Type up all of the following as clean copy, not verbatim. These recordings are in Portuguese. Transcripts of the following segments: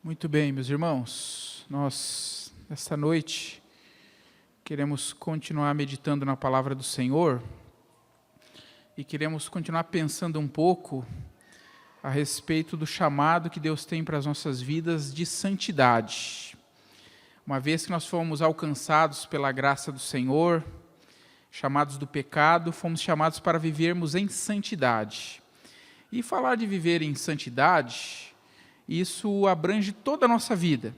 Muito bem, meus irmãos, nós, esta noite, queremos continuar meditando na palavra do Senhor e queremos continuar pensando um pouco a respeito do chamado que Deus tem para as nossas vidas de santidade. Uma vez que nós fomos alcançados pela graça do Senhor, chamados do pecado, fomos chamados para vivermos em santidade. E falar de viver em santidade, isso abrange toda a nossa vida.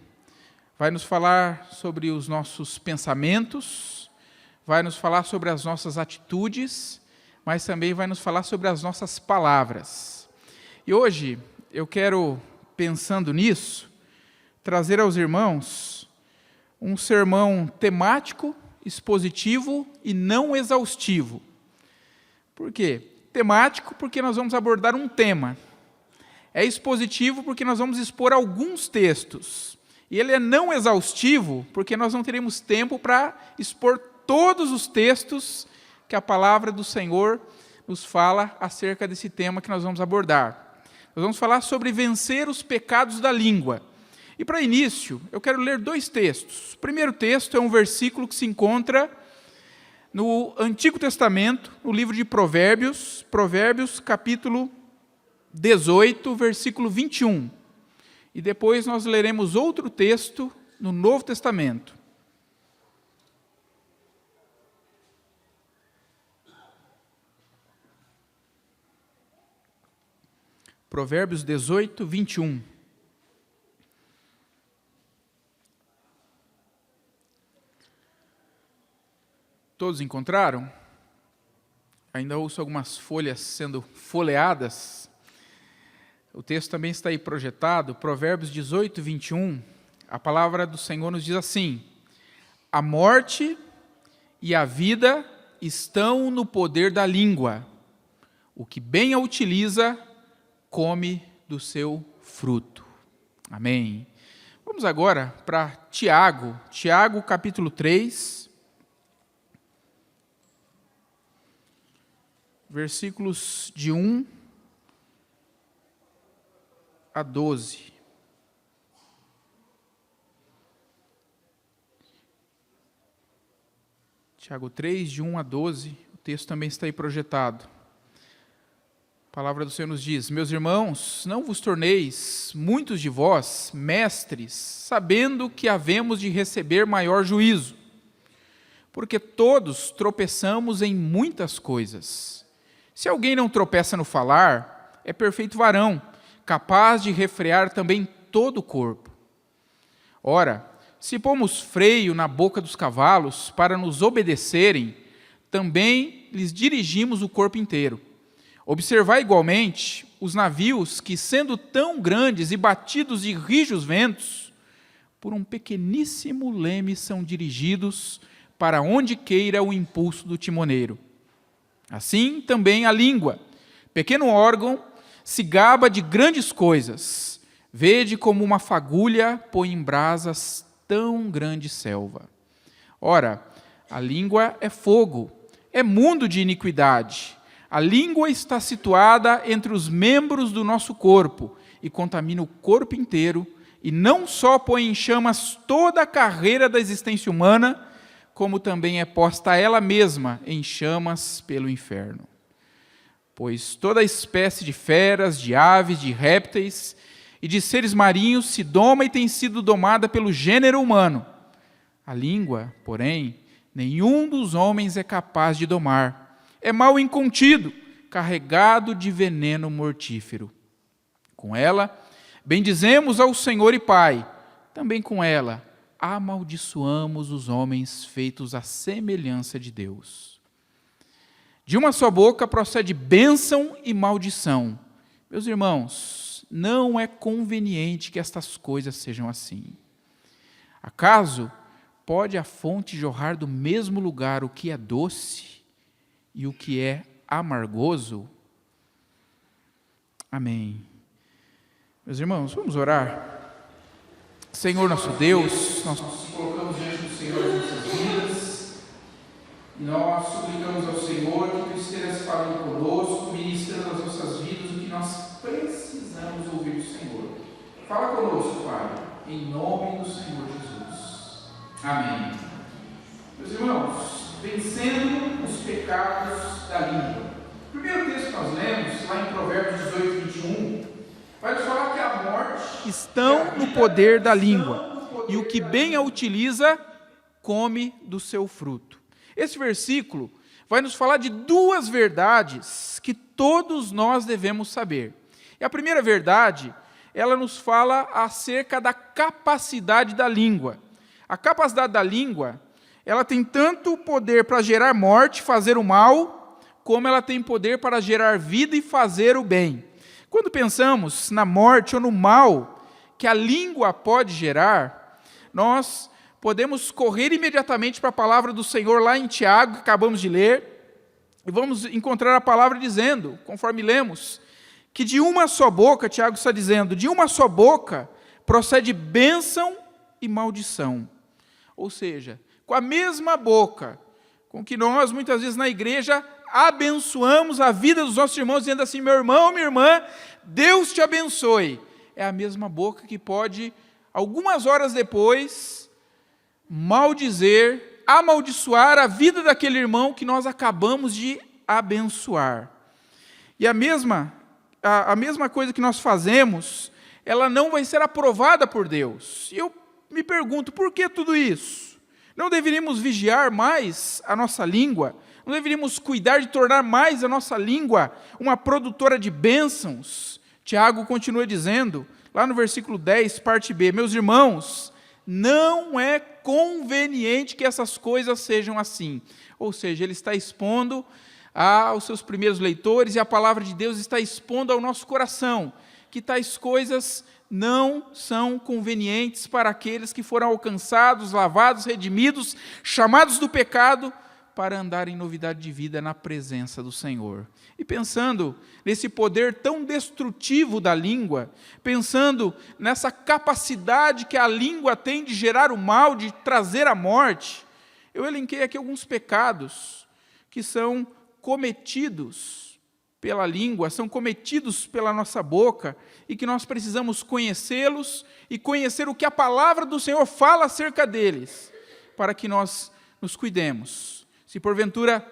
Vai nos falar sobre os nossos pensamentos, vai nos falar sobre as nossas atitudes, mas também vai nos falar sobre as nossas palavras. E hoje, eu quero, pensando nisso, trazer aos irmãos um sermão temático, expositivo e não exaustivo. Por quê? Temático, porque nós vamos abordar um tema. É expositivo, porque nós vamos expor alguns textos. E ele é não exaustivo, porque nós não teremos tempo para expor todos os textos que a palavra do Senhor nos fala acerca desse tema que nós vamos abordar. Nós vamos falar sobre vencer os pecados da língua. E para início, eu quero ler dois textos. O primeiro texto é um versículo que se encontra no Antigo Testamento, no livro de Provérbios, capítulo 18, versículo 21. E depois nós leremos outro texto no Novo Testamento. Provérbios 18, 21. Todos encontraram? Ainda ouço algumas folhas sendo folheadas. O texto também está aí projetado, Provérbios 18, 21. A palavra do Senhor nos diz assim: a morte e a vida estão no poder da língua. O que bem a utiliza, come do seu fruto. Amém. Vamos agora para Tiago, capítulo 3, versículos de 1 a 12. Tiago 3, de 1 a 12, o texto também está aí projetado. A palavra do Senhor nos diz: meus irmãos, não vos torneis, muitos de vós, mestres, sabendo que havemos de receber maior juízo. Porque todos tropeçamos em muitas coisas. Se alguém não tropeça no falar, é perfeito varão, capaz de refrear também todo o corpo. Ora, se pomos freio na boca dos cavalos para nos obedecerem, também lhes dirigimos o corpo inteiro. Observai igualmente os navios que, sendo tão grandes e batidos de rijos ventos, por um pequeníssimo leme são dirigidos para onde queira o impulso do timoneiro. Assim também a língua, pequeno órgão, se gaba de grandes coisas. Vede como uma fagulha põe em brasas tão grande selva. Ora, a língua é fogo, é mundo de iniquidade. A língua está situada entre os membros do nosso corpo e contamina o corpo inteiro, e não só põe em chamas toda a carreira da existência humana, como também é posta ela mesma em chamas pelo inferno. Pois toda espécie de feras, de aves, de répteis e de seres marinhos se doma e tem sido domada pelo gênero humano. A língua, porém, nenhum dos homens é capaz de domar. É mal incontido, carregado de veneno mortífero. Com ela, bendizemos ao Senhor e Pai. Também com ela, amaldiçoamos os homens feitos à semelhança de Deus. De uma só boca procede bênção e maldição. Meus irmãos, não é conveniente que estas coisas sejam assim. Acaso pode a fonte jorrar do mesmo lugar o que é doce e o que é amargoso? Amém. Meus irmãos, vamos orar. Senhor nosso Deus, nós nos colocamos diante do Senhor as nossas vidas e nós suplicamos ao Senhor que Tu estejas falando conosco, ministrando as nossas vidas o que nós precisamos ouvir do Senhor. Fala conosco, Pai. em nome do Senhor Jesus. Amém. Meus irmãos, vencendo os pecados da língua. O primeiro texto que nós lemos, lá em Provérbios 18, 21, vai nos falar que a morte estão no poder da língua, e o que bem a utiliza, come do seu fruto. Esse versículo vai nos falar de duas verdades que todos nós devemos saber. E a primeira verdade, ela nos fala acerca da capacidade da língua. A capacidade da língua, ela tem tanto poder para gerar morte, fazer o mal, como ela tem poder para gerar vida e fazer o bem. Quando pensamos na morte ou no mal que a língua pode gerar, nós podemos correr imediatamente para a palavra do Senhor lá em Tiago, que acabamos de ler, e vamos encontrar a palavra dizendo, conforme lemos, que de uma só boca, Tiago está dizendo, de uma só boca procede bênção e maldição. Ou seja, com a mesma boca com que nós, muitas vezes na igreja, abençoamos a vida dos nossos irmãos, dizendo assim, meu irmão, minha irmã, Deus te abençoe. É a mesma boca que pode, algumas horas depois, maldizer, amaldiçoar a vida daquele irmão que nós acabamos de abençoar. E a mesma coisa que nós fazemos, ela não vai ser aprovada por Deus. E eu me pergunto, por que tudo isso? Não deveríamos vigiar mais a nossa língua? Não deveríamos cuidar de tornar mais a nossa língua uma produtora de bênçãos? Tiago continua dizendo, lá no versículo 10, parte B, meus irmãos, não é conveniente que essas coisas sejam assim. Ou seja, ele está expondo aos seus primeiros leitores, e a palavra de Deus está expondo ao nosso coração, que tais coisas não são convenientes para aqueles que foram alcançados, lavados, redimidos, chamados do pecado, para andar em novidade de vida na presença do Senhor. E pensando nesse poder tão destrutivo da língua, pensando nessa capacidade que a língua tem de gerar o mal, de trazer a morte, eu elenquei aqui alguns pecados que são cometidos pela língua, são cometidos pela nossa boca, e que nós precisamos conhecê-los e conhecer o que a palavra do Senhor fala acerca deles, para que nós nos cuidemos. Se porventura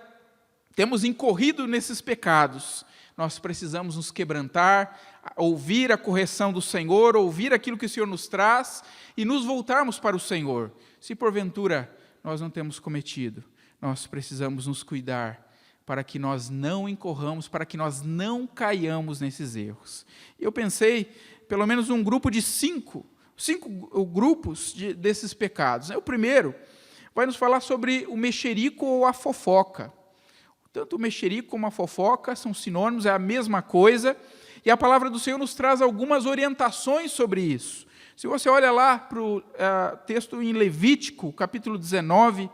temos incorrido nesses pecados, nós precisamos nos quebrantar, ouvir a correção do Senhor, ouvir aquilo que o Senhor nos traz e nos voltarmos para o Senhor. Se porventura nós não temos cometido, nós precisamos nos cuidar para que nós não incorramos, para que nós não caiamos nesses erros. Eu pensei, pelo menos, um grupo de cinco grupos desses pecados. O primeiro vai nos falar sobre o mexerico ou a fofoca. Tanto o mexerico como a fofoca são sinônimos, é a mesma coisa, e a palavra do Senhor nos traz algumas orientações sobre isso. Se você olha lá para o texto em Levítico, capítulo 19,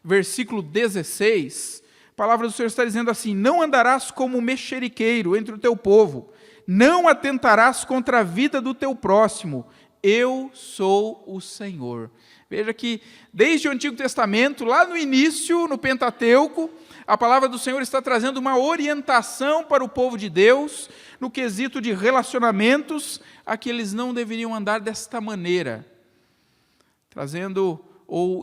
versículo 16, a palavra do Senhor está dizendo assim, não andarás como mexeriqueiro entre o teu povo, não atentarás contra a vida do teu próximo, eu sou o Senhor. Veja que desde o Antigo Testamento, lá no início, no Pentateuco, a palavra do Senhor está trazendo uma orientação para o povo de Deus, no quesito de relacionamentos, a que eles não deveriam andar desta maneira, trazendo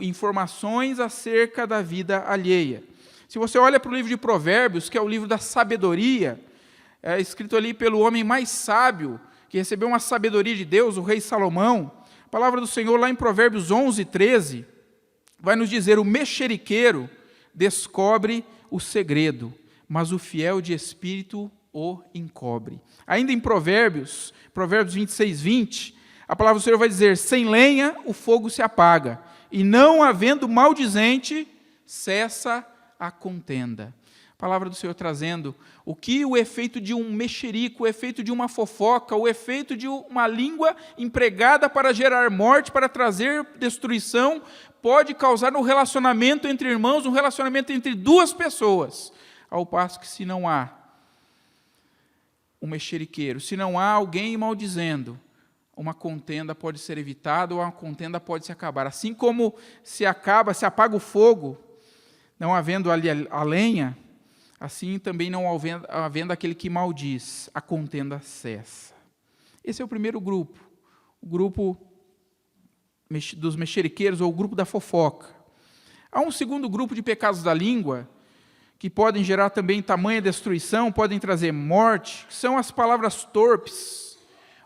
informações acerca da vida alheia. Se você olha para o livro de Provérbios, que é o livro da sabedoria, é escrito ali pelo homem mais sábio, que recebeu uma sabedoria de Deus, o rei Salomão, a palavra do Senhor lá em Provérbios 11, 13, vai nos dizer, o mexeriqueiro descobre o segredo, mas o fiel de espírito o encobre. Ainda em Provérbios 26, 20, a palavra do Senhor vai dizer, sem lenha o fogo se apaga, e não havendo maldizente, cessa a contenda. A palavra do Senhor trazendo o que o efeito de um mexerico, o efeito de uma fofoca, o efeito de uma língua empregada para gerar morte, para trazer destruição, pode causar no relacionamento entre irmãos, um relacionamento entre duas pessoas, ao passo que se não há um mexeriqueiro, se não há alguém maldizendo, uma contenda pode ser evitada ou uma contenda pode se acabar. Assim como se apaga o fogo, não havendo ali a lenha, assim também não havendo aquele que maldiz, a contenda cessa. Esse é o primeiro grupo, o grupo dos mexeriqueiros ou o grupo da fofoca. Há um segundo grupo de pecados da língua, que podem gerar também tamanha destruição, podem trazer morte, que são as palavras torpes,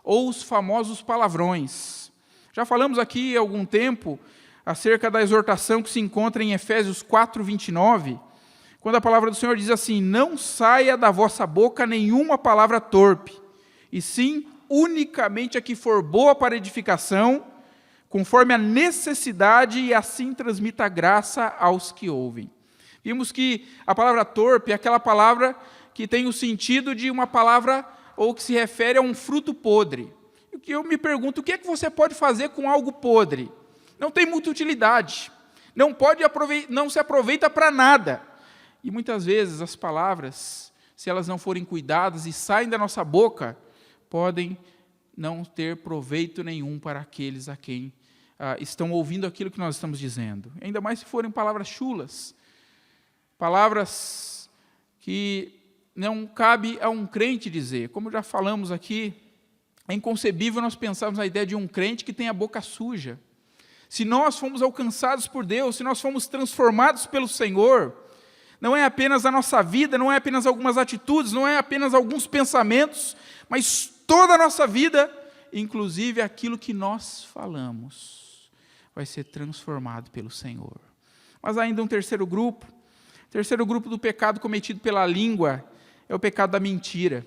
ou os famosos palavrões. Já falamos aqui há algum tempo acerca da exortação que se encontra em Efésios 4:29, quando a palavra do Senhor diz assim: não saia da vossa boca nenhuma palavra torpe, e sim unicamente a que for boa para edificação, conforme a necessidade, e assim transmita graça aos que ouvem. Vimos que a palavra torpe é aquela palavra que tem o sentido de uma palavra, ou que se refere a um fruto podre. E o que eu me pergunto, o que é que você pode fazer com algo podre? Não tem muita utilidade, não se aproveita para nada. E muitas vezes as palavras, se elas não forem cuidadas e saem da nossa boca, podem não ter proveito nenhum para aqueles a quem estão ouvindo aquilo que nós estamos dizendo. Ainda mais se forem palavras chulas, palavras que não cabe a um crente dizer. Como já falamos aqui, é inconcebível nós pensarmos na ideia de um crente que tem a boca suja. Se nós fomos alcançados por Deus, se nós fomos transformados pelo Senhor, não é apenas a nossa vida, não é apenas algumas atitudes, não é apenas alguns pensamentos, mas toda a nossa vida, inclusive aquilo que nós falamos, vai ser transformado pelo Senhor. Mas ainda um terceiro grupo do pecado cometido pela língua é o pecado da mentira.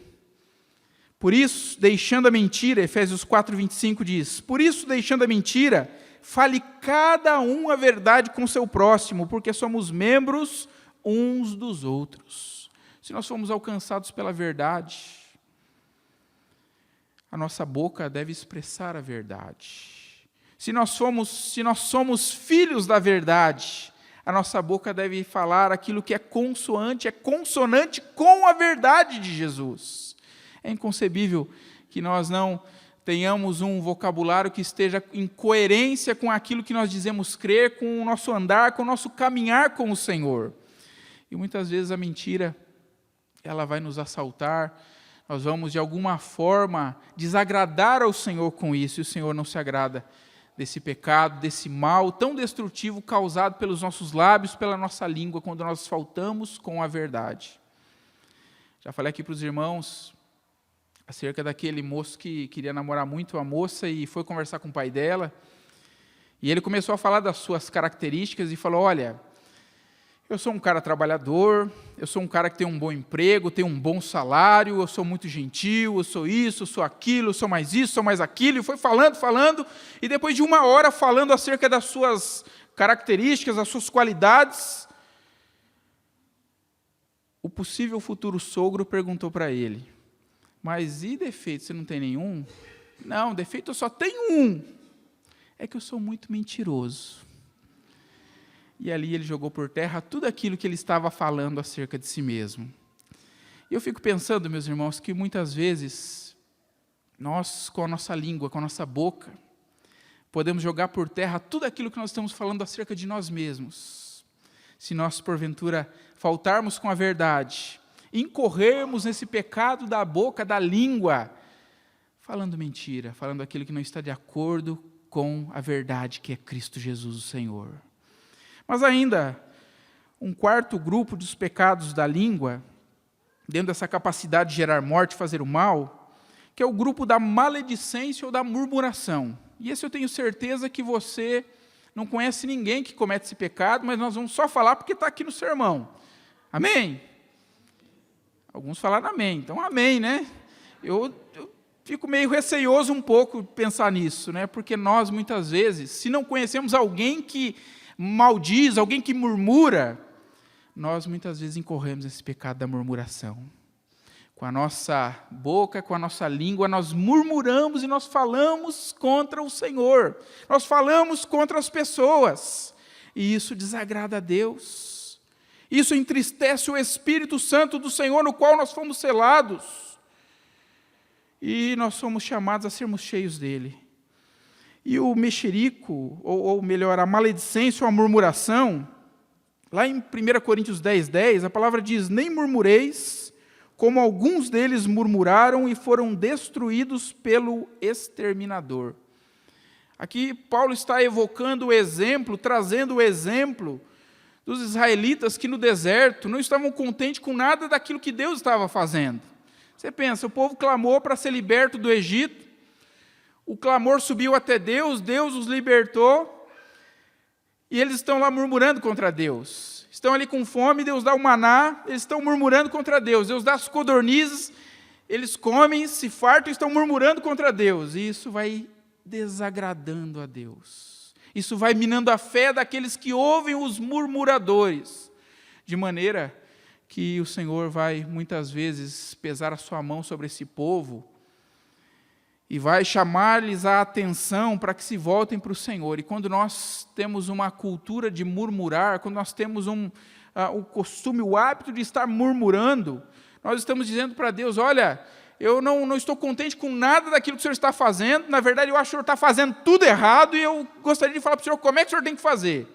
Por isso, deixando a mentira, Efésios 4:25 diz: por isso, deixando a mentira, fale cada um a verdade com seu próximo, porque somos membros uns dos outros. Se nós formos alcançados pela verdade, a nossa boca deve expressar a verdade. Se nós somos filhos da verdade, a nossa boca deve falar aquilo que é consonante com a verdade de Jesus. É inconcebível que nós não tenhamos um vocabulário que esteja em coerência com aquilo que nós dizemos crer, com o nosso andar, com o nosso caminhar com o Senhor. E muitas vezes a mentira, ela vai nos assaltar, nós vamos de alguma forma desagradar ao Senhor com isso, e o Senhor não se agrada desse pecado, desse mal tão destrutivo causado pelos nossos lábios, pela nossa língua, quando nós faltamos com a verdade. Já falei aqui para os irmãos acerca daquele moço que queria namorar muito a moça e foi conversar com o pai dela, e ele começou a falar das suas características e falou: olha, eu sou um cara trabalhador, eu sou um cara que tem um bom emprego, tem um bom salário, eu sou muito gentil, eu sou isso, eu sou aquilo, eu sou mais isso, sou mais aquilo, e foi falando, e depois de 1 hora falando acerca das suas características, das suas qualidades, o possível futuro sogro perguntou para ele: mas e defeito, você não tem nenhum? Não, defeito eu só tenho um, é que eu sou muito mentiroso. E ali ele jogou por terra tudo aquilo que ele estava falando acerca de si mesmo. E eu fico pensando, meus irmãos, que muitas vezes nós, com a nossa língua, com a nossa boca, podemos jogar por terra tudo aquilo que nós estamos falando acerca de nós mesmos. Se nós, porventura, faltarmos com a verdade, incorrermos nesse pecado da boca, da língua, falando mentira, falando aquilo que não está de acordo com a verdade que é Cristo Jesus, o Senhor. Mas ainda, um quarto grupo dos pecados da língua, dentro dessa capacidade de gerar morte, fazer o mal, que é o grupo da maledicência ou da murmuração. E esse eu tenho certeza que você não conhece ninguém que comete esse pecado, mas nós vamos só falar porque está aqui no sermão. Amém? Alguns falaram amém, então amém, né? Eu fico meio receioso um pouco de pensar nisso, né? Porque nós, muitas vezes, se não conhecemos alguém que maldiz, alguém que murmura, nós muitas vezes incorremos nesse pecado da murmuração. Com a nossa boca, com a nossa língua, nós murmuramos e nós falamos contra o Senhor. Nós falamos contra as pessoas. E isso desagrada a Deus. Isso entristece o Espírito Santo do Senhor, no qual nós fomos selados. E nós somos chamados a sermos cheios dele. E o mexerico, ou melhor, a maledicência ou a murmuração, lá em 1 Coríntios 10:10, a palavra diz: nem murmureis, como alguns deles murmuraram e foram destruídos pelo exterminador. Aqui Paulo está evocando o exemplo, trazendo o exemplo dos israelitas que no deserto não estavam contentes com nada daquilo que Deus estava fazendo. Você pensa, o povo clamou para ser liberto do Egito, o clamor subiu até Deus, Deus os libertou, e eles estão lá murmurando contra Deus. Estão ali com fome, Deus dá o maná, eles estão murmurando contra Deus. Deus dá as codornizes, eles comem, se fartam e estão murmurando contra Deus. E isso vai desagradando a Deus. Isso vai minando a fé daqueles que ouvem os murmuradores, de maneira que o Senhor vai muitas vezes pesar a sua mão sobre esse povo e vai chamar-lhes a atenção para que se voltem para o Senhor. E quando nós temos uma cultura de murmurar, quando nós temos o costume, o hábito de estar murmurando, nós estamos dizendo para Deus, olha, eu não estou contente com nada daquilo que o Senhor está fazendo, na verdade eu acho que o Senhor está fazendo tudo errado e eu gostaria de falar para o Senhor como é que o Senhor tem que fazer.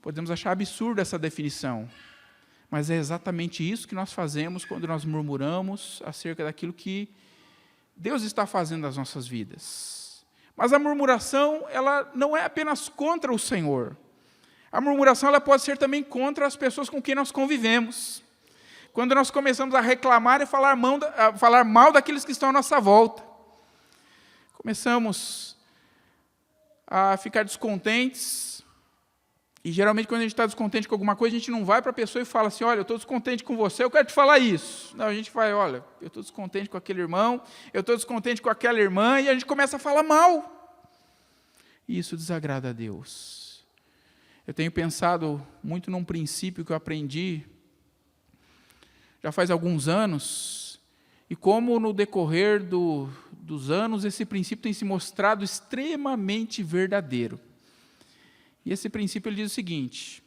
Podemos achar absurda essa definição, mas é exatamente isso que nós fazemos quando nós murmuramos acerca daquilo que Deus está fazendo nas nossas vidas. Mas a murmuração, ela não é apenas contra o Senhor. A murmuração, ela pode ser também contra as pessoas com quem nós convivemos. Quando nós começamos a reclamar e falar mal daqueles que estão à nossa volta. Começamos a ficar descontentes. E geralmente quando a gente está descontente com alguma coisa, a gente não vai para a pessoa e fala assim, olha, eu estou descontente com você, eu quero te falar isso. Não, a gente vai, olha, eu estou descontente com aquele irmão, eu estou descontente com aquela irmã, e a gente começa a falar mal. E isso desagrada a Deus. Eu tenho pensado muito num princípio que eu aprendi já faz alguns anos, e como no decorrer dos anos esse princípio tem se mostrado extremamente verdadeiro. E esse princípio ele diz o seguinte: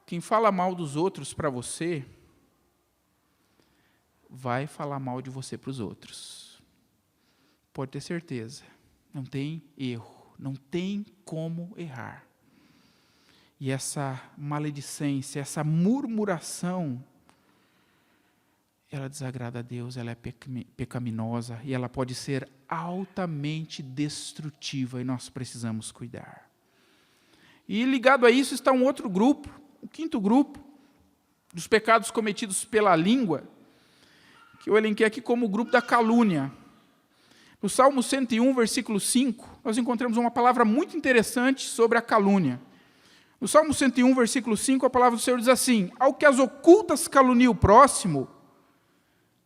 quem fala mal dos outros para você, vai falar mal de você para os outros. Pode ter certeza, não tem erro, não tem como errar. E essa maledicência, essa murmuração, ela desagrada a Deus, ela é pecaminosa e ela pode ser altamente destrutiva e nós precisamos cuidar. E ligado a isso está um outro grupo, o quinto grupo, dos pecados cometidos pela língua, que eu elenquei aqui como o grupo da calúnia. No Salmo 101, versículo 5, nós encontramos uma palavra muito interessante sobre a calúnia. No Salmo 101, versículo 5, a palavra do Senhor diz assim: ao que as ocultas calunia o próximo,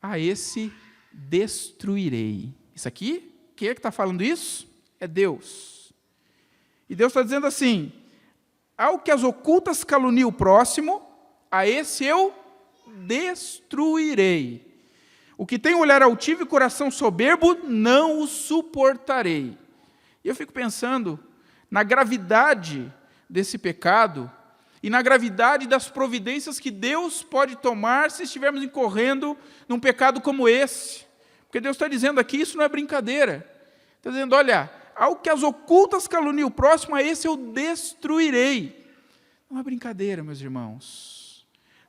a esse destruirei. Isso aqui, quem é que está falando isso? É Deus. E Deus está dizendo assim: ao que as ocultas calunia o próximo, a esse eu destruirei. O que tem olhar altivo e coração soberbo, não o suportarei. E eu fico pensando na gravidade desse pecado e na gravidade das providências que Deus pode tomar se estivermos incorrendo num pecado como esse. Porque Deus está dizendo aqui, isso não é brincadeira. Está dizendo, olha, ao que as ocultas calunia o próximo, a esse eu destruirei. Não é brincadeira, meus irmãos.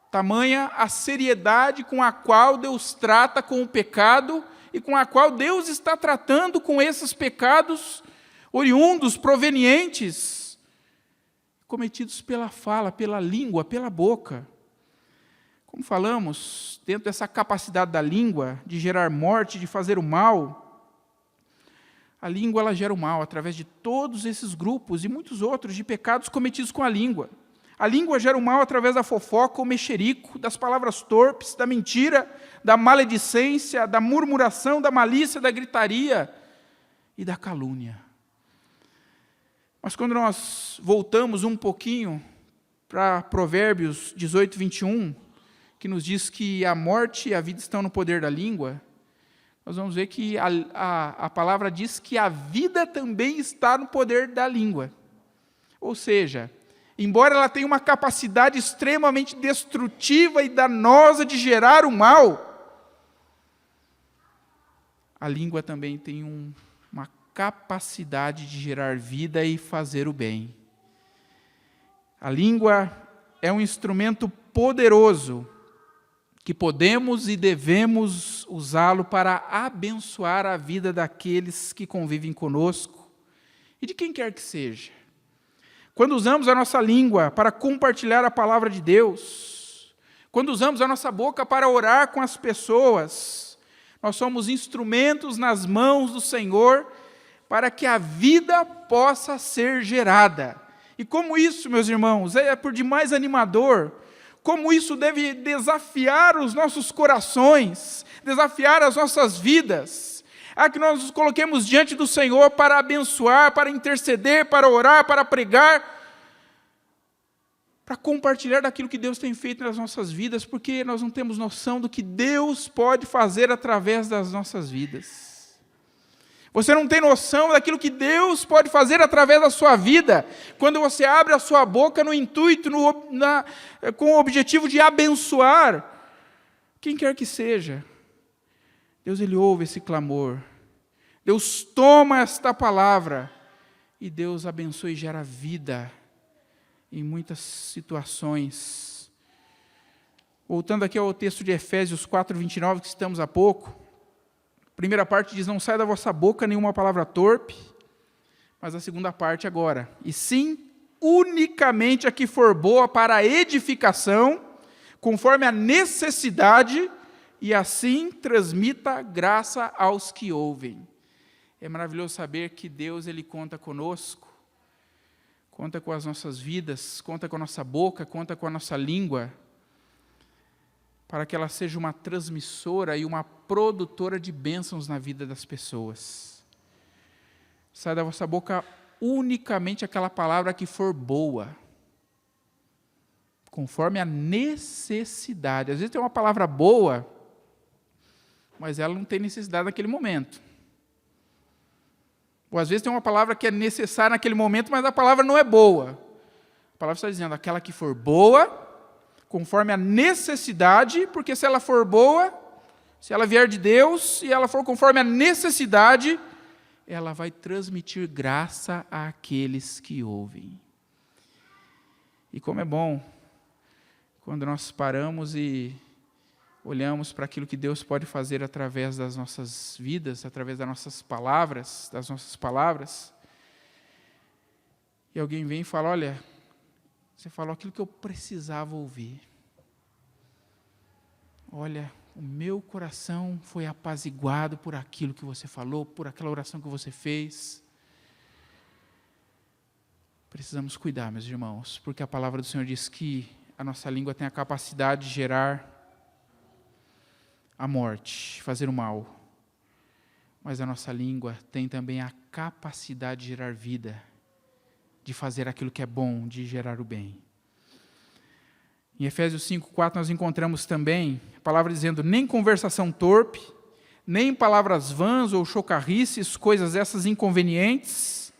Tamanha a seriedade com a qual Deus trata com o pecado e com a qual Deus está tratando com esses pecados oriundos, provenientes, cometidos pela fala, pela língua, pela boca. Como falamos, dentro dessa capacidade da língua de gerar morte, de fazer o mal, a língua ela gera o mal através de todos esses grupos e muitos outros de pecados cometidos com a língua. A língua gera o mal através da fofoca, o mexerico, das palavras torpes, da mentira, da maledicência, da murmuração, da malícia, da gritaria e da calúnia. Mas quando nós voltamos um pouquinho para Provérbios 18, 21, que nos diz que a morte e a vida estão no poder da língua, nós vamos ver que a palavra diz que a vida também está no poder da língua. Ou seja, embora ela tenha uma capacidade extremamente destrutiva e danosa de gerar o mal, a língua também tem uma capacidade de gerar vida e fazer o bem. A língua é um instrumento poderoso que podemos e devemos usá-lo para abençoar a vida daqueles que convivem conosco e de quem quer que seja. Quando usamos a nossa língua para compartilhar a palavra de Deus, quando usamos a nossa boca para orar com as pessoas, nós somos instrumentos nas mãos do Senhor para que a vida possa ser gerada. E como isso, meus irmãos, é por demais animador, como isso deve desafiar os nossos corações, desafiar as nossas vidas, a que nós nos coloquemos diante do Senhor para abençoar, para interceder, para orar, para pregar, para compartilhar daquilo que Deus tem feito nas nossas vidas, porque nós não temos noção do que Deus pode fazer através das nossas vidas. Você não tem noção daquilo que Deus pode fazer através da sua vida, quando você abre a sua boca no intuito, com o objetivo de abençoar quem quer que seja. Deus, Ele ouve esse clamor. Deus toma esta palavra e Deus abençoa e gera vida em muitas situações. Voltando aqui ao texto de Efésios 4:29, que citamos há pouco, a primeira parte diz, não sai da vossa boca nenhuma palavra torpe, mas a segunda parte agora, e sim, unicamente a que for boa para a edificação, conforme a necessidade, e assim transmita graça aos que ouvem. É maravilhoso saber que Deus, Ele conta conosco, conta com as nossas vidas, conta com a nossa boca, conta com a nossa língua, para que ela seja uma transmissora e uma produtora de bênçãos na vida das pessoas. Sai da vossa boca unicamente aquela palavra que for boa, conforme a necessidade. Às vezes tem uma palavra boa, mas ela não tem necessidade naquele momento. Ou às vezes tem uma palavra que é necessária naquele momento, mas a palavra não é boa. A palavra está dizendo, aquela que for boa, conforme a necessidade, porque se ela for boa, se ela vier de Deus, e ela for conforme a necessidade, ela vai transmitir graça àqueles que ouvem. E como é bom, quando nós paramos e olhamos para aquilo que Deus pode fazer através das nossas vidas, através das nossas palavras, e alguém vem e fala, olha, você falou aquilo que eu precisava ouvir. Olha, o meu coração foi apaziguado por aquilo que você falou, por aquela oração que você fez. Precisamos cuidar, meus irmãos, porque a palavra do Senhor diz que a nossa língua tem a capacidade de gerar a morte, fazer o mal. Mas a nossa língua tem também a capacidade de gerar vida, de fazer aquilo que é bom, de gerar o bem. Em Efésios 5:4 nós encontramos também a palavra dizendo, nem conversação torpe, nem palavras vãs ou chocarrices, coisas essas inconvenientes,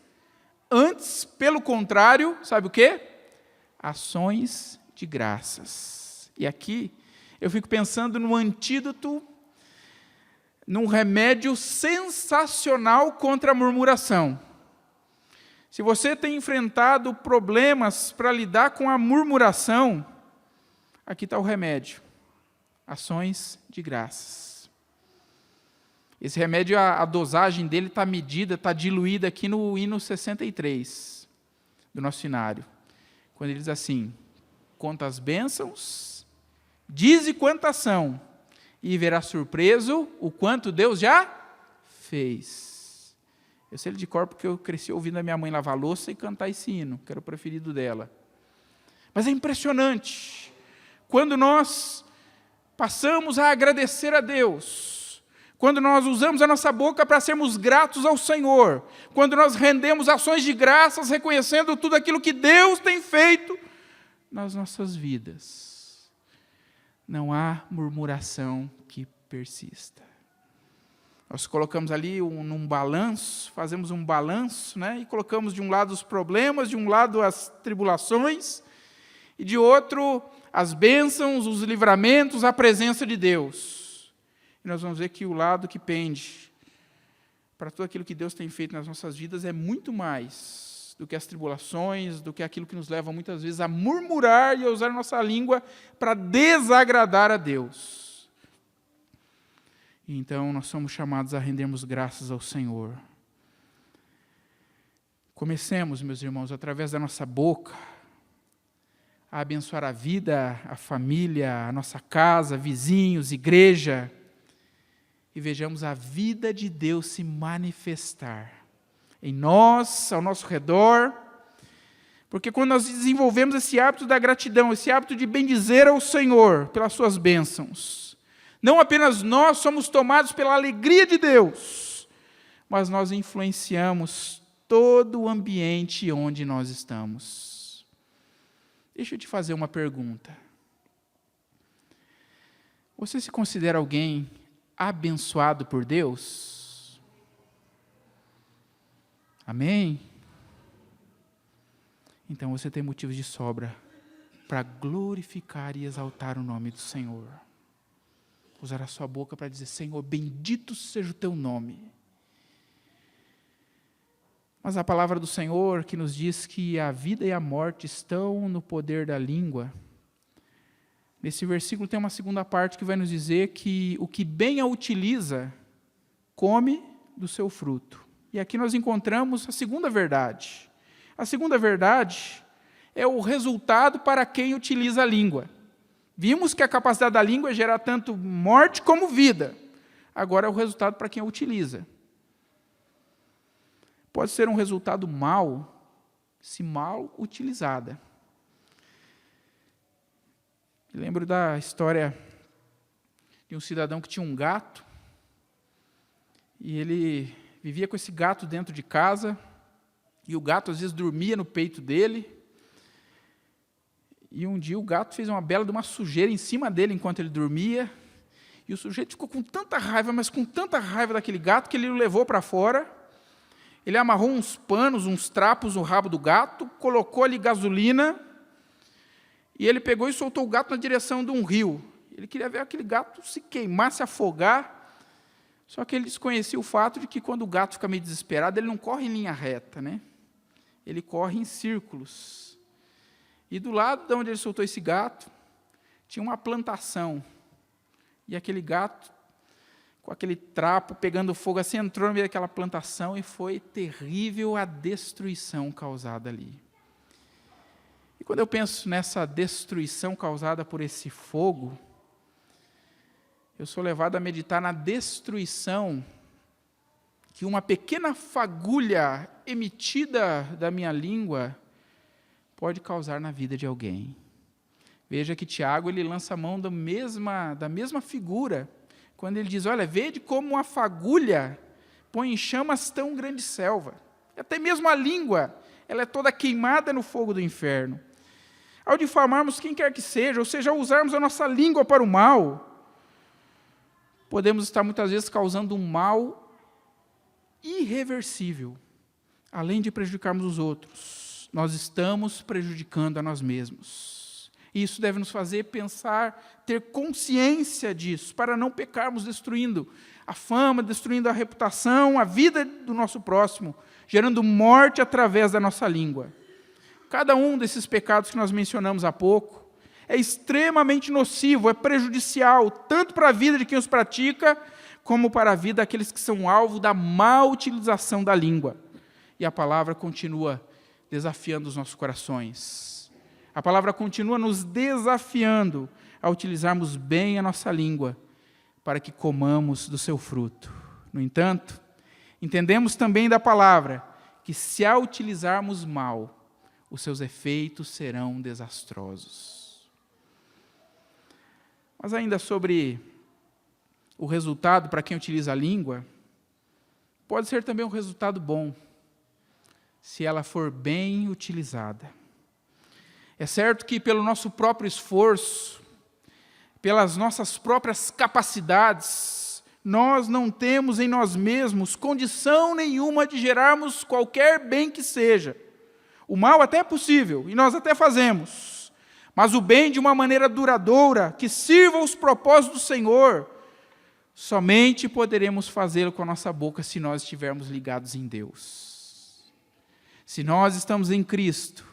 antes, pelo contrário, sabe o quê? Ações de graças. E aqui eu fico pensando no antídoto, num remédio sensacional contra a murmuração. Se você tem enfrentado problemas para lidar com a murmuração, aqui está o remédio. Ações de graças. Esse remédio, a dosagem dele está medida, está diluída aqui no hino 63 do nosso hinário. Quando ele diz assim, conta as bênçãos, dize quantas são, e verá surpreso o quanto Deus já fez. Eu sei ele de cor porque eu cresci ouvindo a minha mãe lavar louça e cantar esse hino, que era o preferido dela. Mas é impressionante, quando nós passamos a agradecer a Deus, quando nós usamos a nossa boca para sermos gratos ao Senhor, quando nós rendemos ações de graças, reconhecendo tudo aquilo que Deus tem feito nas nossas vidas, não há murmuração que persista. Nós colocamos ali num balanço, fazemos um balanço, né, e colocamos de um lado os problemas, de um lado as tribulações, e de outro as bênçãos, os livramentos, a presença de Deus. E nós vamos ver que o lado que pende para tudo aquilo que Deus tem feito nas nossas vidas é muito mais do que as tribulações, do que aquilo que nos leva muitas vezes a murmurar e a usar a nossa língua para desagradar a Deus. Então, nós somos chamados a rendermos graças ao Senhor. Comecemos, meus irmãos, através da nossa boca, a abençoar a vida, a família, a nossa casa, vizinhos, igreja, e vejamos a vida de Deus se manifestar em nós, ao nosso redor, porque quando nós desenvolvemos esse hábito da gratidão, esse hábito de bendizer ao Senhor pelas suas bênçãos, não apenas nós somos tomados pela alegria de Deus, mas nós influenciamos todo o ambiente onde nós estamos. Deixa eu te fazer uma pergunta. Você se considera alguém abençoado por Deus? Amém? Então você tem motivos de sobra para glorificar e exaltar o nome do Senhor. Usar a sua boca para dizer: Senhor, bendito seja o teu nome. Mas a palavra do Senhor que nos diz que a vida e a morte estão no poder da língua, nesse versículo tem uma segunda parte que vai nos dizer que o que bem a utiliza, come do seu fruto. E aqui nós encontramos a segunda verdade. A segunda verdade é o resultado para quem utiliza a língua. Vimos que a capacidade da língua é gerar tanto morte como vida. Agora é o resultado para quem a utiliza. Pode ser um resultado mau, se mal utilizada. Eu lembro da história de um cidadão que tinha um gato, e ele vivia com esse gato dentro de casa, e o gato às vezes dormia no peito dele, e um dia o gato fez uma bela de uma sujeira em cima dele enquanto ele dormia, e o sujeito ficou com tanta raiva, mas com tanta raiva daquele gato, que ele o levou para fora. Ele amarrou uns panos, uns trapos no rabo do gato, colocou ali gasolina, e ele pegou e soltou o gato na direção de um rio. Ele queria ver aquele gato se queimar, se afogar, só que ele desconhecia o fato de que quando o gato fica meio desesperado, ele não corre em linha reta, né? Ele corre em círculos. E do lado de onde ele soltou esse gato, tinha uma plantação. E aquele gato, com aquele trapo pegando fogo, assim, entrou no meio daquela plantação, e foi terrível a destruição causada ali. E quando eu penso nessa destruição causada por esse fogo, eu sou levado a meditar na destruição que uma pequena fagulha emitida da minha língua pode causar na vida de alguém. Veja que Tiago ele lança a mão da mesma figura, quando ele diz: olha, vede como uma fagulha põe em chamas tão grande selva. Até mesmo a língua, ela é toda queimada no fogo do inferno. Ao difamarmos quem quer que seja, ou seja, ao usarmos a nossa língua para o mal, podemos estar muitas vezes causando um mal irreversível. Além de prejudicarmos os outros, nós estamos prejudicando a nós mesmos. E isso deve nos fazer pensar, ter consciência disso, para não pecarmos destruindo a fama, destruindo a reputação, a vida do nosso próximo, gerando morte através da nossa língua. Cada um desses pecados que nós mencionamos há pouco é extremamente nocivo, é prejudicial, tanto para a vida de quem os pratica, como para a vida daqueles que são alvo da má utilização da língua. E a palavra continua desafiando os nossos corações. A palavra continua nos desafiando a utilizarmos bem a nossa língua, para que comamos do seu fruto. No entanto, entendemos também da palavra que, se a utilizarmos mal, os seus efeitos serão desastrosos. Mas ainda sobre o resultado para quem utiliza a língua, pode ser também um resultado bom, se ela for bem utilizada. É certo que pelo nosso próprio esforço, pelas nossas próprias capacidades, nós não temos em nós mesmos condição nenhuma de gerarmos qualquer bem que seja. O mal até é possível, e nós até fazemos, mas o bem de uma maneira duradoura, que sirva aos propósitos do Senhor, somente poderemos fazê-lo com a nossa boca se nós estivermos ligados em Deus. Se nós estamos em Cristo,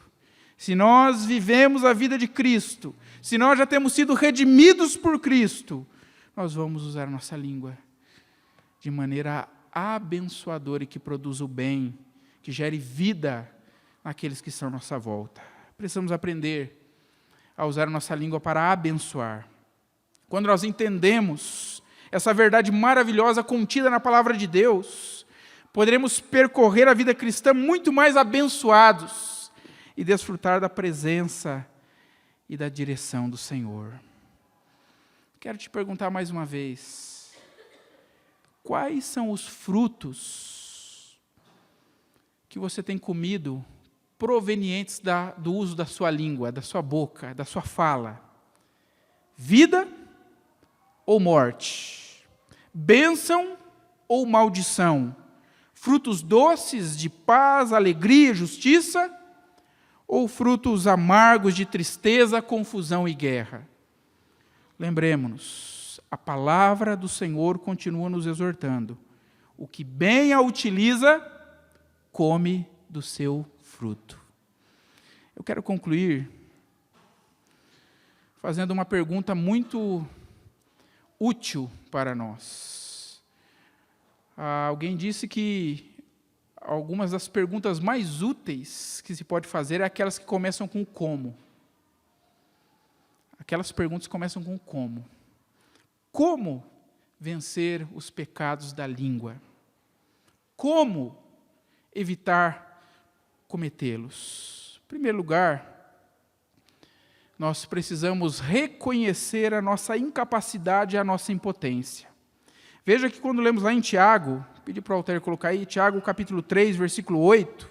se nós vivemos a vida de Cristo, se nós já temos sido redimidos por Cristo, nós vamos usar a nossa língua de maneira abençoadora e que produza o bem, que gere vida naqueles que estão à nossa volta. Precisamos aprender a usar a nossa língua para abençoar. Quando nós entendemos essa verdade maravilhosa contida na palavra de Deus, poderemos percorrer a vida cristã muito mais abençoados e desfrutar da presença e da direção do Senhor. Quero te perguntar mais uma vez, quais são os frutos que você tem comido provenientes do uso da sua língua, da sua boca, da sua fala? Vida ou morte? Bênção ou maldição? Frutos doces de paz, alegria, justiça? Ou frutos amargos de tristeza, confusão e guerra? Lembremos-nos, a palavra do Senhor continua nos exortando. O que bem a utiliza, come do seu fruto. Eu quero concluir fazendo uma pergunta muito útil para nós. Alguém disse que algumas das perguntas mais úteis que se pode fazer é aquelas que começam com como. Aquelas perguntas que começam com como. Como vencer os pecados da língua? Como evitar cometê-los? Em primeiro lugar, nós precisamos reconhecer a nossa incapacidade e a nossa impotência. Veja que quando lemos lá em Tiago, pedi para o Altair colocar aí, Tiago capítulo 3, versículo 8,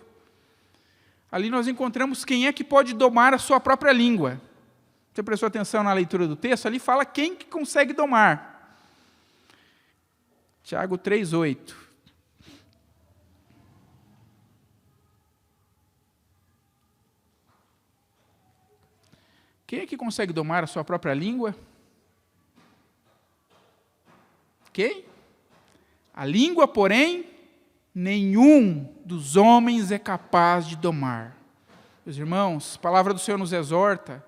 ali nós encontramos quem é que pode domar a sua própria língua. Você prestou atenção na leitura do texto? Ali fala quem que consegue domar. Tiago 3, 8. Quem é que consegue domar a sua própria língua? Quem? A língua, porém, nenhum dos homens é capaz de domar. Meus irmãos, a palavra do Senhor nos exorta,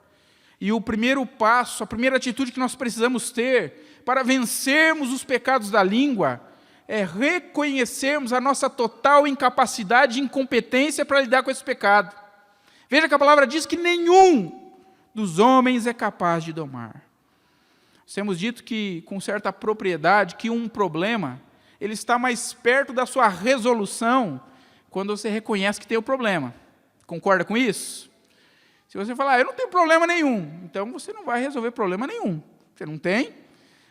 e o primeiro passo, a primeira atitude que nós precisamos ter para vencermos os pecados da língua é reconhecermos a nossa total incapacidade e incompetência para lidar com esse pecado. Veja que a palavra diz que nenhum dos homens é capaz de domar. Nós temos dito que, com certa propriedade, que um problema, ele está mais perto da sua resolução quando você reconhece que tem o problema. Concorda com isso? Se você falar, eu não tenho problema nenhum, então você não vai resolver problema nenhum. Você não tem.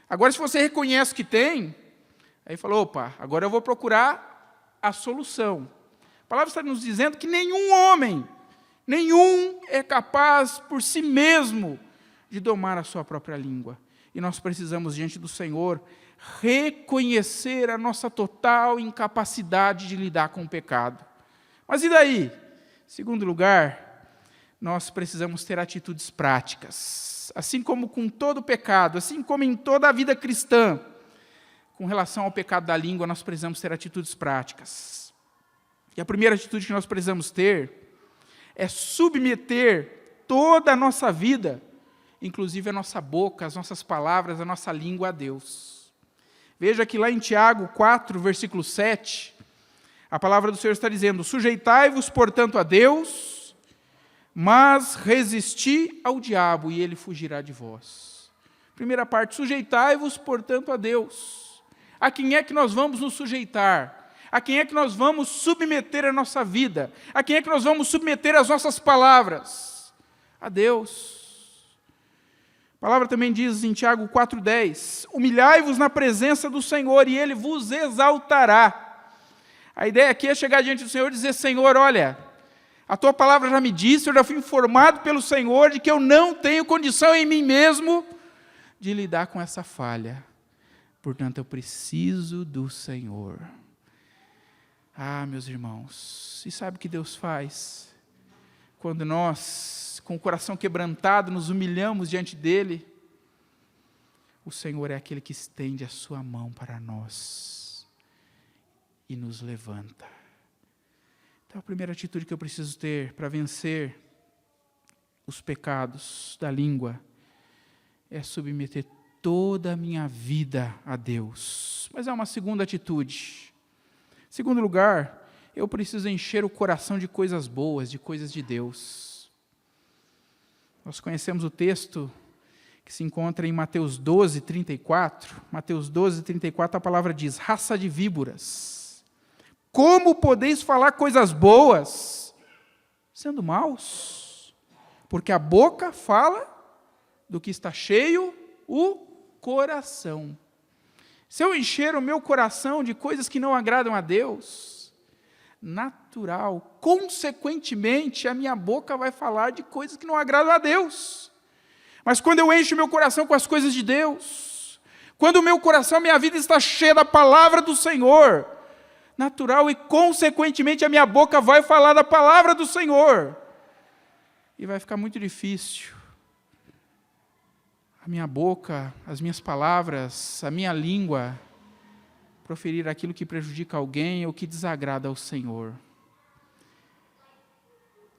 Agora, se você reconhece que tem, aí fala, opa, agora eu vou procurar a solução. A palavra está nos dizendo que nenhum homem, nenhum é capaz por si mesmo de domar a sua própria língua. E nós precisamos, diante do Senhor, reconhecer a nossa total incapacidade de lidar com o pecado. Mas e daí? Em segundo lugar, nós precisamos ter atitudes práticas. Assim como com todo pecado, assim como em toda a vida cristã, com relação ao pecado da língua, nós precisamos ter atitudes práticas. E a primeira atitude que nós precisamos ter é submeter toda a nossa vida, inclusive a nossa boca, as nossas palavras, a nossa língua a Deus. Veja que lá em Tiago 4, versículo 7, a palavra do Senhor está dizendo, sujeitai-vos, portanto, a Deus, mas resisti ao diabo, e ele fugirá de vós. Primeira parte, sujeitai-vos, portanto, a Deus. A quem é que nós vamos nos sujeitar? A quem é que nós vamos submeter a nossa vida? A quem é que nós vamos submeter as nossas palavras? A Deus. A palavra também diz em Tiago 4,10, humilhai-vos na presença do Senhor, e Ele vos exaltará. A ideia aqui é chegar diante do Senhor e dizer, Senhor, olha, a tua palavra já me disse, eu já fui informado pelo Senhor de que eu não tenho condição em mim mesmo de lidar com essa falha. Portanto, eu preciso do Senhor. Ah, meus irmãos, e sabe o que Deus faz? Quando nós, com o coração quebrantado, nos humilhamos diante dEle, o Senhor é aquele que estende a sua mão para nós e nos levanta. Então, a primeira atitude que eu preciso ter para vencer os pecados da língua é submeter toda a minha vida a Deus. Mas é uma segunda atitude. Em segundo lugar, eu preciso encher o coração de coisas boas, de coisas de Deus. Nós conhecemos o texto que se encontra em Mateus 12, 34. Mateus 12, 34, a palavra diz: raça de víboras, como podeis falar coisas boas, sendo maus? Porque a boca fala do que está cheio o coração. Se eu encher o meu coração de coisas que não agradam a Deus, natural, consequentemente, a minha boca vai falar de coisas que não agradam a Deus. Mas quando eu encho meu coração com as coisas de Deus, quando o meu coração, minha vida está cheia da palavra do Senhor, natural e consequentemente a minha boca vai falar da palavra do Senhor. E vai ficar muito difícil a minha boca, as minhas palavras, a minha língua, proferir aquilo que prejudica alguém ou que desagrada ao Senhor.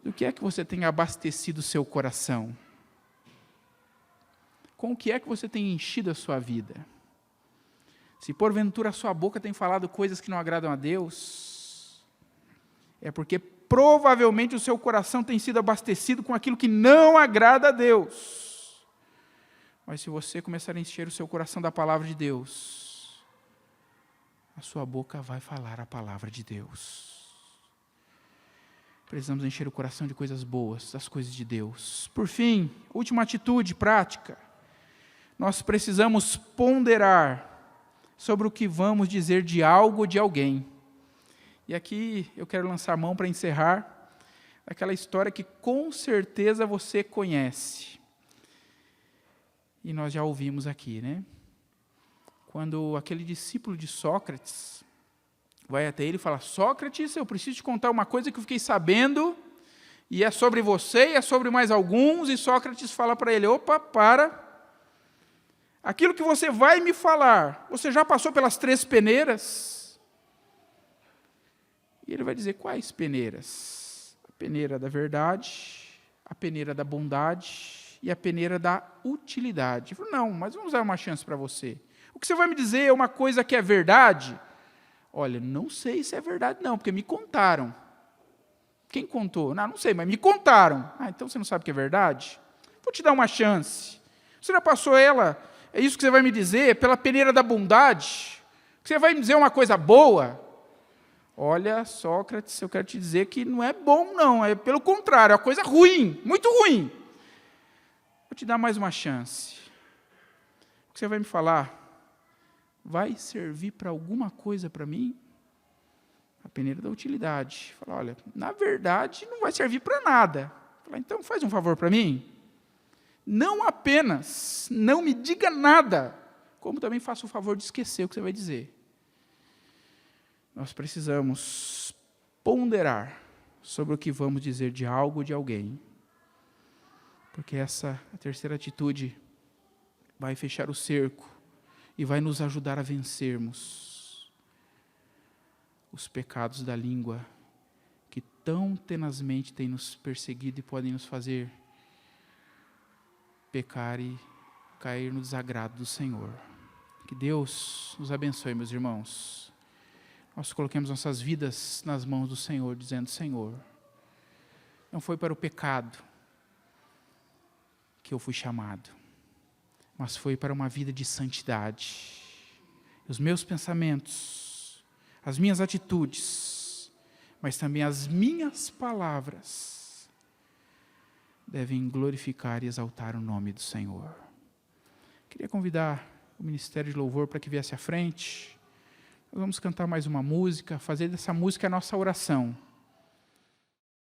Do que é que você tem abastecido o seu coração? Com o que é que você tem enchido a sua vida? Se porventura a sua boca tem falado coisas que não agradam a Deus, é porque provavelmente o seu coração tem sido abastecido com aquilo que não agrada a Deus. Mas se você começar a encher o seu coração da palavra de Deus, a sua boca vai falar a palavra de Deus. Precisamos encher o coração de coisas boas, das coisas de Deus. Por fim, última atitude prática. Nós precisamos ponderar sobre o que vamos dizer de algo ou de alguém. E aqui eu quero lançar a mão para encerrar aquela história que com certeza você conhece. E nós já ouvimos aqui, né? Quando aquele discípulo de Sócrates vai até ele e fala: Sócrates, eu preciso te contar uma coisa que eu fiquei sabendo, e é sobre você, e é sobre mais alguns, e Sócrates fala para ele: opa, para. Aquilo que você vai me falar, você já passou pelas 3 peneiras? E ele vai dizer: quais peneiras? A peneira da verdade, a peneira da bondade e a peneira da utilidade. Ele falou: não, mas vamos dar uma chance para você. O que você vai me dizer é uma coisa que é verdade? Olha, não sei se é verdade não, porque me contaram. Quem contou? Não sei, mas me contaram. Ah, então você não sabe que é verdade? Vou te dar uma chance. Você já passou ela, é isso que você vai me dizer, pela peneira da bondade? Você vai me dizer uma coisa boa? Olha, Sócrates, eu quero te dizer que não é bom não, é pelo contrário, é uma coisa ruim, muito ruim. Vou te dar mais uma chance. O que você vai me falar vai servir para alguma coisa para mim? A peneira da utilidade. Fala: olha, na verdade não vai servir para nada. Fala: então faz um favor para mim. Não apenas não me diga nada, como também faça o favor de esquecer o que você vai dizer. Nós precisamos ponderar sobre o que vamos dizer de algo ou de alguém. Porque essa, a terceira atitude, vai fechar o cerco e vai nos ajudar a vencermos os pecados da língua que tão tenazmente têm nos perseguido e podem nos fazer pecar e cair no desagrado do Senhor. Que Deus nos abençoe, meus irmãos. Nós coloquemos nossas vidas nas mãos do Senhor, dizendo: Senhor, não foi para o pecado que eu fui chamado, mas foi para uma vida de santidade. Os meus pensamentos, as minhas atitudes, mas também as minhas palavras devem glorificar e exaltar o nome do Senhor. Queria convidar o Ministério de Louvor para que viesse à frente. Nós vamos cantar mais uma música, fazer dessa música a nossa oração.